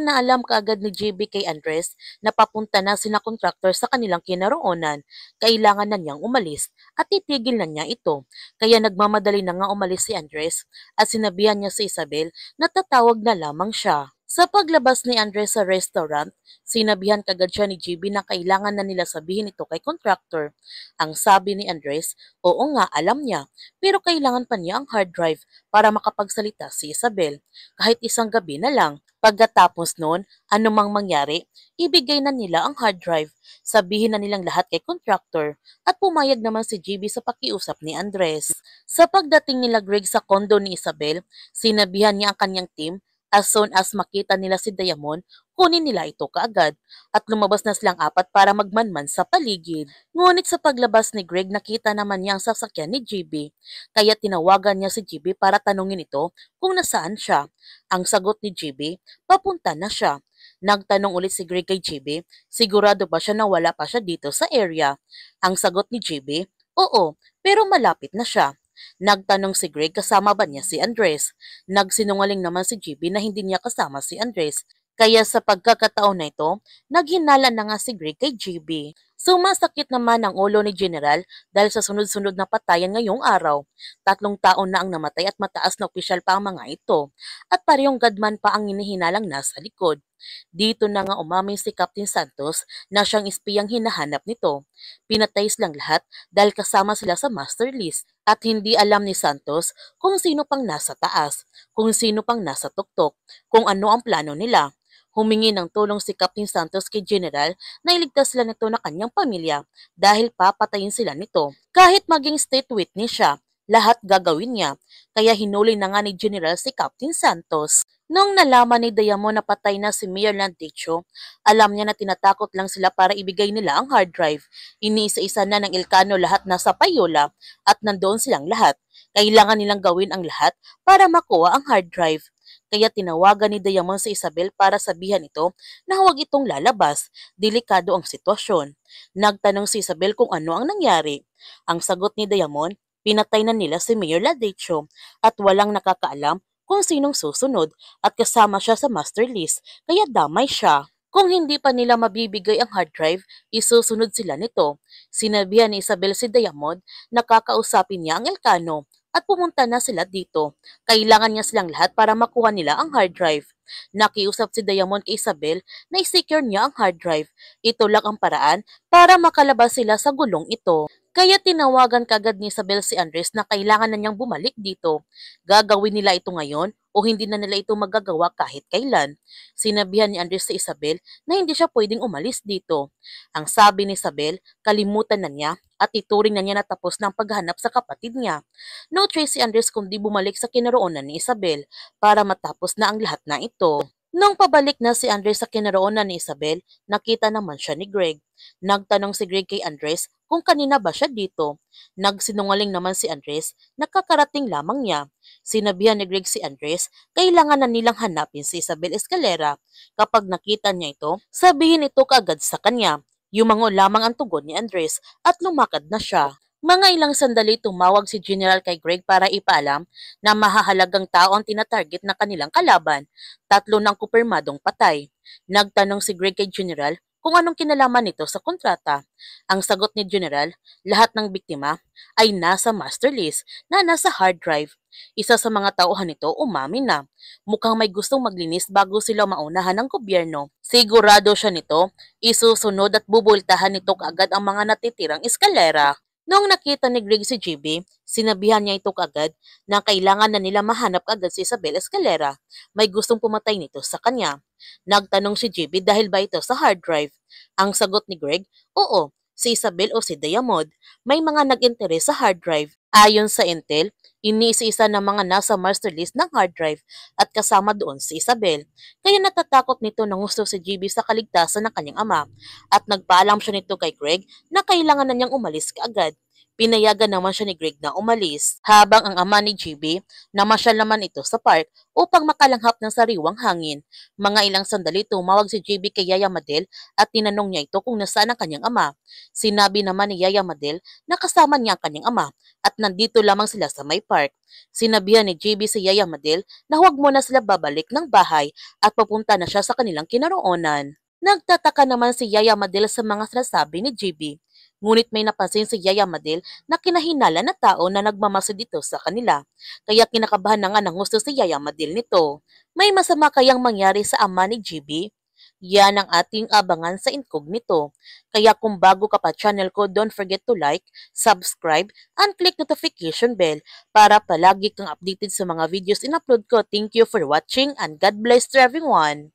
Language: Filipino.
na alam kaagad ni JB kay Andres na papunta na sina contractor sa kanilang kinaroonan. Kailangan na niyang umalis at titigil na niya ito. Kaya nagmamadali na nga umalis si Andres at sinabihan niya si Isabel na tatawag na lamang siya. Sa paglabas ni Andres sa restaurant, sinabihan kagad siya ni JB na kailangan na nila sabihin ito kay contractor. Ang sabi ni Andres, oo nga alam niya, pero kailangan pa niya ang hard drive para makapagsalita si Isabel. Kahit isang gabi na lang. Pagkatapos noon, anumang mangyari, ibigay na nila ang hard drive. Sabihin na nilang lahat kay contractor at pumayag naman si JB sa pakiusap ni Andres. Sa pagdating nila Greg sa kondo ni Isabel, sinabihan niya ang kanyang team as soon as makita nila si Diamond, kunin nila ito kaagad at lumabas na silang apat para magmanman sa paligid. Ngunit sa paglabas ni Greg nakita naman niya ang sasakyan ni JB, kaya tinawagan niya si JB para tanungin ito kung nasaan siya. Ang sagot ni JB, papunta na siya. Nagtanong ulit si Greg kay JB, sigurado ba siya na wala pa siya dito sa area? Ang sagot ni JB, oo, pero malapit na siya. Nagtanong si Greg kasama ba niya si Andres. Nagsinungaling naman si JB na hindi niya kasama si Andres. Kaya sa pagkakataon na ito, naghinala na nga si Greg kay JB. Sumasakit naman ang ulo ni General dahil sa sunod-sunod na patayan ngayong araw. 3 taon na ang namatay at mataas na opisyal pa ang mga ito. At parehong gadman pa ang inihinalang nasa likod. Dito na nga umamin si Captain Santos na siyang espiyang hinahanap nito. Pinatay silang lahat dahil kasama sila sa master list. At hindi alam ni Santos kung sino pang nasa taas, kung sino pang nasa tuktok, kung ano ang plano nila. Humingi ng tulong si Captain Santos kay General na iligtas sila nito na kanyang pamilya dahil papatayin sila nito. Kahit maging state witness siya, lahat gagawin niya. Kaya hinuli na nga ni General si Captain Santos. Nung nalaman ni Diamond na patay na si Mayor Landicho, alam niya na tinatakot lang sila para ibigay nila ang hard drive. Iniisa-isa na ng Ilcano lahat nasa payola at nandoon silang lahat. Kailangan nilang gawin ang lahat para makuha ang hard drive. Kaya tinawagan ni Diamond si Isabel para sabihan ito na huwag itong lalabas. Delikado ang sitwasyon. Nagtanong si Isabel kung ano ang nangyari. Ang sagot ni Diamond, pinatay na nila si Mayor Landicho at walang nakakaalam kung sinong susunod at kasama siya sa master list kaya damay siya. Kung hindi pa nila mabibigay ang hard drive, isusunod sila nito. Sinabihan ni Isabel si Diamond na kakausapin niya ang Elcano at pumunta na sila dito. Kailangan niya silang lahat para makuha nila ang hard drive. Nakiusap si Diamond kay Isabel na i-secure niya ang hard drive. Ito lang ang paraan para makalabas sila sa gulong ito. Kaya tinawagan kagad ni Isabel si Andres na kailangan na niyang bumalik dito. Gagawin nila ito ngayon o hindi na nila ito magagawa kahit kailan. Sinabihan ni Andres si Isabel na hindi siya pwedeng umalis dito. Ang sabi ni Isabel, kalimutan na niya at ituring na niya na tapos na ang paghanap sa kapatid niya. No choice si Andres kundi bumalik sa kinaroonan ni Isabel para matapos na ang lahat na ito. Nung pabalik na si Andres sa kinaroonan ni Isabel, nakita naman siya ni Greg. Nagtanong si Greg kay Andres kung kanina ba siya dito. Nagsinungaling naman si Andres, nakakarating lamang niya. Sinabihan ni Greg si Andres, kailangan na nilang hanapin si Isabel Escalera. Kapag nakita niya ito, sabihin ito kaagad sa kanya. Yumango lamang ang tugon ni Andres at lumakad na siya. Mga ilang sandali tumawag si General kay Greg para ipaalam na mahahalagang tao ang tinatarget na kanilang kalaban. 3 ng kumpirmadong patay. Nagtanong si Greg kay General kung anong kinalaman nito sa kontrata. Ang sagot ni General, lahat ng biktima ay nasa master list na nasa hard drive. Isa sa mga tauhan nito umamin na. Mukhang may gustong maglinis bago sila maunahan ng gobyerno. Sigurado siya nito, isusunod at bubultahan nito kaagad ang mga natitirang eskalera. Noong nakita ni Greg si JB, sinabihan niya ito kaagad na kailangan na nila mahanap agad si Isabel Escalera. May gustong pumatay nito sa kanya. Nagtanong si JB dahil ba ito sa hard drive. Ang sagot ni Greg, oo, si Isabel o si Diamond. May mga nag-interes sa hard drive. Ayon sa Intel, iniisa-isa ng mga nasa master list ng hard drive at kasama doon si Isabel. Kaya natatakot nito na gusto si JB sa kaligtasan ng kanyang ama at nagpaalam siya nito kay Greg na kailangan na niyang umalis kaagad. Pinayagan naman siya ni Greg na umalis, habang ang ama ni GB namasyal naman ito sa park upang makalanghap ng sariwang hangin. Mga ilang sandali tumawag si GB kay Yaya Madel at tinanong niya ito kung nasaan ang kanyang ama. Sinabi naman ni Yaya Madel na kasama niya ang kanyang ama at nandito lamang sila sa may park. Sinabihan ni GB si Yaya Madel na huwag muna sila babalik ng bahay at papunta na siya sa kanilang kinaroonan. Nagtataka naman si Yaya Madel sa mga sinasabi ni GB. Ngunit may napansin si Yaya Madel na kinahinala na tao na nagmamasid dito sa kanila. Kaya kinakabahan na nga ng gusto si Yaya Madel nito. May masama kayang mangyari sa ama ni GB? Yan ang ating abangan sa Incognito. Kaya kung bago ka pa channel ko, don't forget to like, subscribe, and click notification bell para palagi kang updated sa mga videos in-upload ko. Thank you for watching and God bless to everyone!